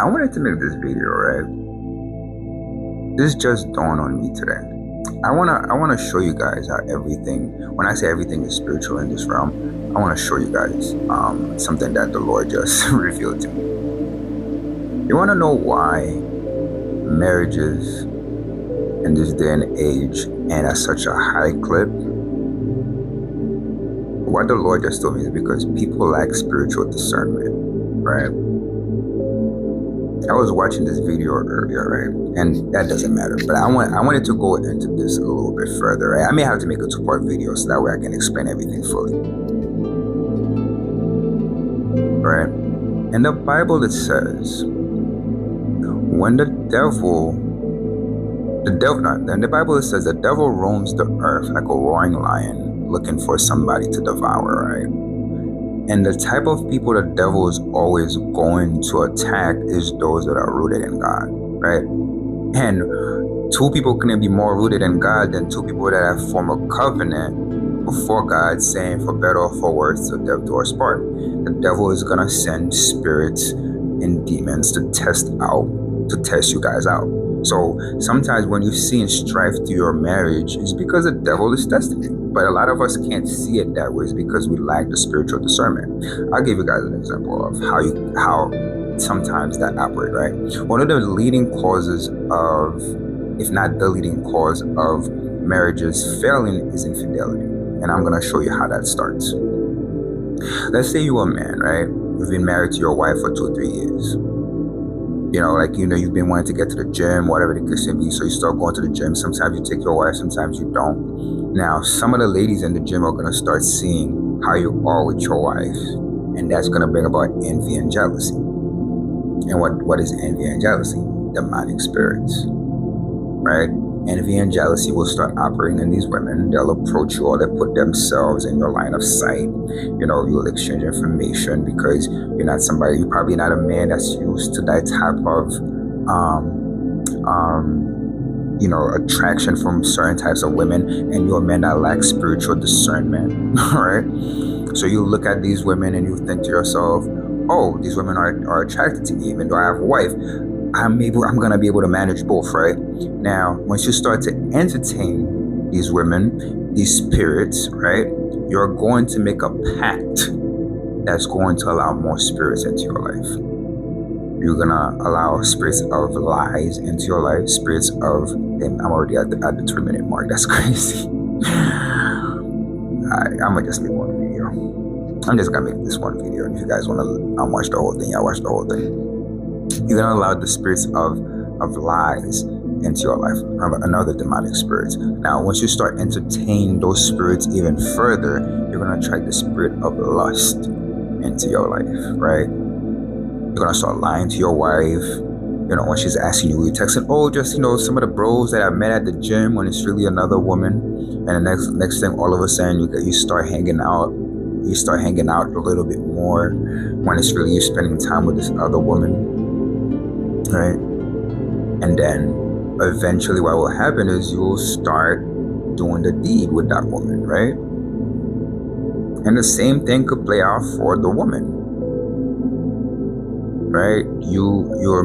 I wanted to make this video, right? This just dawned on me today. I wanna show you guys how everything, when I say everything is spiritual in this realm, I wanna show you guys something that the Lord just revealed to me. You wanna know why marriages in this day and age and at such a high clip? What the Lord just told me is because people lack spiritual discernment, right? I was watching this video earlier, right? And that doesn't matter. But I wanted to go into this a little bit further, right? I may have to make a 2-part video so that way I can explain everything fully. Right? In the Bible it says, when the Bible it says the devil roams the earth like a roaring lion looking for somebody to devour, right? And the type of people the devil is always going to attack is those that are rooted in God, right? And two people couldn't be more rooted in God than two people that have formed a covenant before God, saying for better or for worse, till death do us part. The devil is gonna send spirits and demons to test you guys out. So sometimes when you're seeing strife through your marriage, it's because the devil is testing you. But a lot of us can't see it that way. It's because we lack the spiritual discernment. I'll give you guys an example of how sometimes that operates, right? One of the leading causes of, if not the leading cause of marriages failing is infidelity. And I'm gonna show you how that starts. Let's say you're a man, right? You've been married to your wife for 2-3 years. You've been wanting to get to the gym, whatever the case may be, so you start going to the gym. Sometimes you take your wife, sometimes you don't. Now, some of the ladies in the gym are going to start seeing how you are with your wife, and that's going to bring about envy and jealousy. And what is envy and jealousy? Demonic spirits, right? Envy and jealousy will start operating in these women. They'll approach you, or they'll put themselves in your line of sight. You'll exchange information because you're probably not a man that's used to that type of attraction from certain types of women, and you're a man that lacks spiritual discernment, right? So you look at these women and you think to yourself, oh, these women are attracted to me, even though I have a wife. I'm gonna be able to manage both, right? Now, once you start to entertain these women, these spirits, right, you're going to make a pact that's going to allow more spirits into your life. You're gonna allow spirits of lies into your life, spirits of, I'm already at the 3-minute mark. That's crazy. I'm gonna just make one video. I'm just gonna make this one video, and if you guys wanna watch the whole thing, y'all watch the whole thing. You're gonna allow the spirits of lies into your life, another demonic spirits. Now, once you start entertaining those spirits even further, you're gonna attract the spirit of lust into your life, right? You're gonna start lying to your wife. When she's asking you, you're texting, oh, just some of the bros that I met at the gym, when it's really another woman. And the next thing, all of a sudden, you start hanging out. You start hanging out a little bit more when it's really you spending time with this other woman. Right? And then eventually what will happen is you will start doing the deed with that woman, right? And the same thing could play out for the woman, right?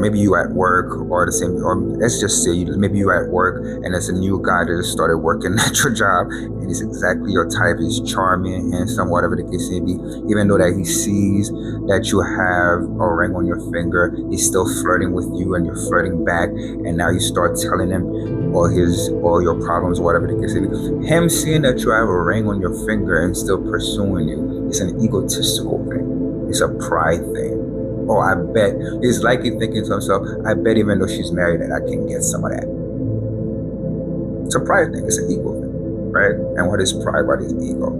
Maybe you at work, or let's just say maybe you at work and there's a new guy that just started working at your job, and he's exactly your type. He's charming, handsome, whatever the case may be. Even though that he sees that you have a ring on your finger, he's still flirting with you, and you're flirting back. And now you start telling him all your problems, whatever the case may be. Him seeing that you have a ring on your finger and still pursuing you, it's an egotistical thing. It's a pride thing. Oh, I bet. He's likely thinking to himself, I bet even though she's married that I can get some of that. It's a pride thing. It's an ego thing, right? And what is pride? What is ego?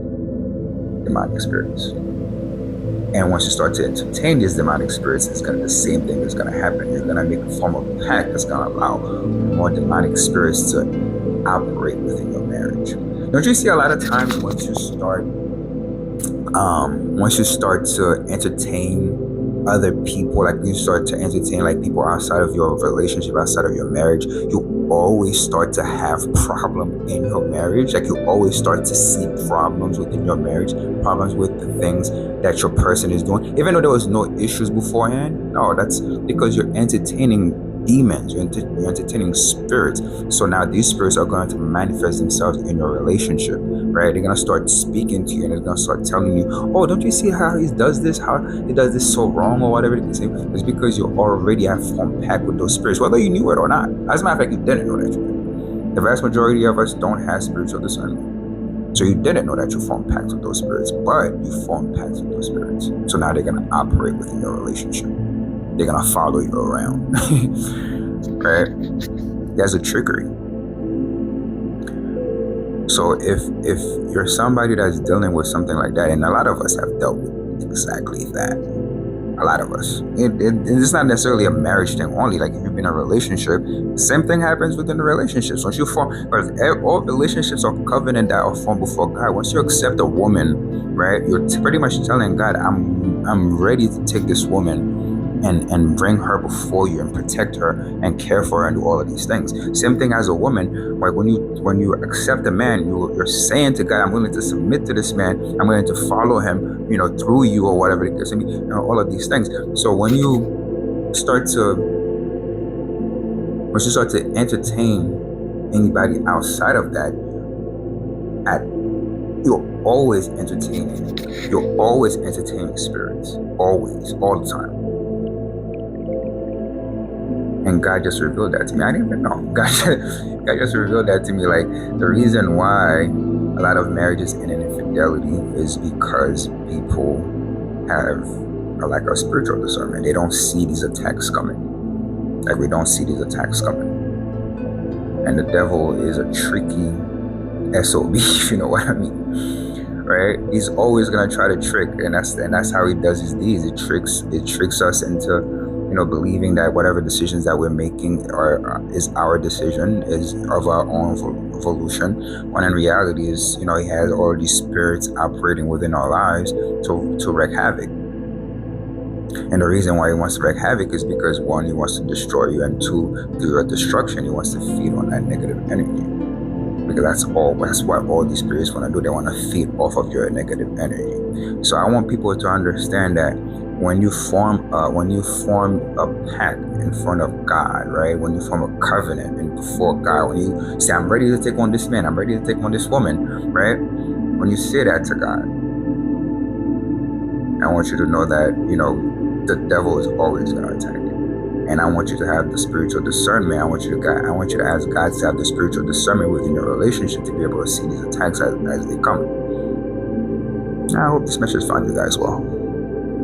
Demonic spirits. And once you start to entertain these demonic spirits, the same thing is going to happen. You're going to make a form of pact that's going to allow more demonic spirits to operate within your marriage. Don't you see a lot of times once you start to entertain other people, like you start to entertain like people outside of your relationship, outside of your marriage, you always start to have problem in your marriage. Like you always start to see problems within your marriage, problems with the things that your person is doing, even though there was no issues beforehand. No, that's because you're entertaining demons, you're entertaining spirits. So now these spirits are going to manifest themselves in your relationship, right? They're going to start speaking to you, and they're going to start telling you, oh, don't you see how he does this, how he does this so wrong, or whatever it is. It's because you already have formed pact with those spirits, whether you knew it or not. As a matter of fact, you didn't know that you did. The vast majority of us don't have spiritual discernment. So you didn't know that you formed pacts with those spirits, but you formed pacts with those spirits. So now they're going to operate within your relationship. They're going to follow you around. Right? There's a trickery. So if you're somebody that's dealing with something like that, and a lot of us have dealt with exactly that. A lot of us. It's not necessarily a marriage thing only. Like if you've been in a relationship, same thing happens within the relationships. Once you form, but all relationships are covenant that are formed before God. Once you accept a woman, right, you're pretty much telling God, I'm ready to take this woman and bring her before you and protect her and care for her and do all of these things. Same thing as a woman. Like when you accept a man, you're saying to God, I'm willing to submit to this man. I'm willing to follow him, through you or whatever it is. All of these things. So when you start to entertain anybody outside of that, you're always entertaining spirits, always, all the time. And God just revealed that to me. I didn't even know. God just revealed that to me. Like the reason why a lot of marriages end in infidelity is because people have a lack of spiritual discernment. They don't see these attacks coming. Like we don't see these attacks coming. And the devil is a tricky SOB, if you know what I mean. Right? He's always gonna try to trick, and that's how he does his deeds. It tricks us into believing that whatever decisions that we're making is our decision, is of our own volition, when in reality is, he has all these spirits operating within our lives to wreak havoc. And the reason why he wants to wreak havoc is because, one, he wants to destroy you, and two, through your destruction, he wants to feed on that negative energy. Because that's what all these spirits want to do. They want to feed off of your negative energy. So I want people to understand that when you form a pact in front of God, right? When you form a covenant and before God, when you say, I'm ready to take on this man, I'm ready to take on this woman, right? When you say that to God, I want you to know that, the devil is always going to attack you. And I want you to have the spiritual discernment. I want you to ask God to have the spiritual discernment within your relationship to be able to see these attacks as they come. I hope this message found you guys well.